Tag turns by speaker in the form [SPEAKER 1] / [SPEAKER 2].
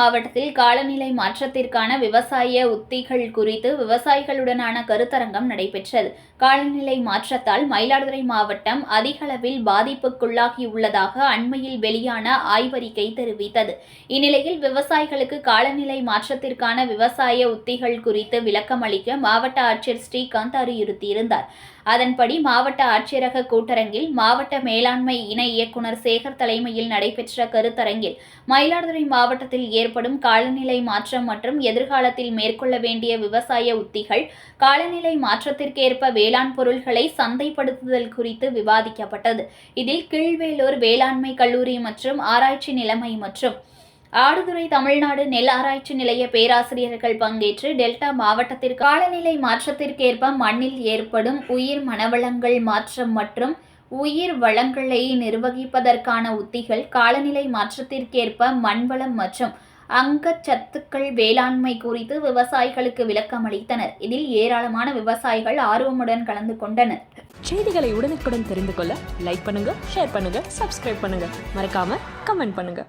[SPEAKER 1] மாவட்டத்தில் காலநிலை மாற்றத்திற்கான விவசாய உத்திகள் குறித்து விவசாயிகளுடனான கருத்தரங்கம் நடைபெற்றது. காலநிலை மாற்றத்தால் மயிலாடுதுறை மாவட்டம் அதிகளவில் பாதிப்புக்குள்ளாகியுள்ளதாக அண்மையில் வெளியான ஆய்வறிக்கை தெரிவித்தது. இந்நிலையில் விவசாயிகளுக்கு காலநிலை மாற்றத்திற்கான விவசாய உத்திகள் குறித்து விளக்கம் அளிக்க மாவட்ட ஆட்சியர் ஸ்ரீகாந்த் அறிவுறுத்தியிருந்தார். அதன்படி மாவட்ட ஆட்சியரக கூட்டரங்கில் மாவட்ட மேலாண்மை இணை இயக்குநர் சேகர் தலைமையில் நடைபெற்ற கருத்தரங்கில் மயிலாடுதுறை மாவட்டத்தில் ஏற்படும் காலநிலை மாற்றம் மற்றும் எதிர்காலத்தில் மேற்கொள்ள வேண்டிய விவசாய உத்திகள், காலநிலை மாற்றத்திற்கேற்ப வேளாண் பொருட்களை சந்தைப்படுத்துதல் குறித்து விவாதிக்கப்பட்டது. இதில் கீழ்வேலூர் வேளாண்மை கல்லூரி மற்றும் ஆராய்ச்சி நிலைமை மற்றும் ஆடுதுறை தமிழ்நாடு நெல் ஆராய்ச்சி நிலைய பேராசிரியர்கள் பங்கேற்று டெல்டா மாவட்டத்திற்கு காலநிலை மாற்றத்திற்கேற்ப மண்ணில் ஏற்படும் உயிர் மனவளங்கள் மாற்றம் மற்றும் உயிர் வளங்களை நிர்வகிப்பதற்கான உத்திகள், காலநிலை மாற்றத்திற்கேற்ப மண்வளம் மற்றும் அங்கச்சத்துக்கள் வேளாண்மை குறித்து விவசாயிகளுக்கு விளக்கம் அளித்தனர். இதில் ஏராளமான விவசாயிகள் ஆர்வமுடன் கலந்து கொண்டனர்.
[SPEAKER 2] செய்திகளை உடனுக்குடன் தெரிந்து கொள்ள லைக் பண்ணுங்க, ஷேர் பண்ணுங்க, சப்ஸ்கிரைப் பண்ணுங்க, மறக்காம கமெண்ட் பண்ணுங்க.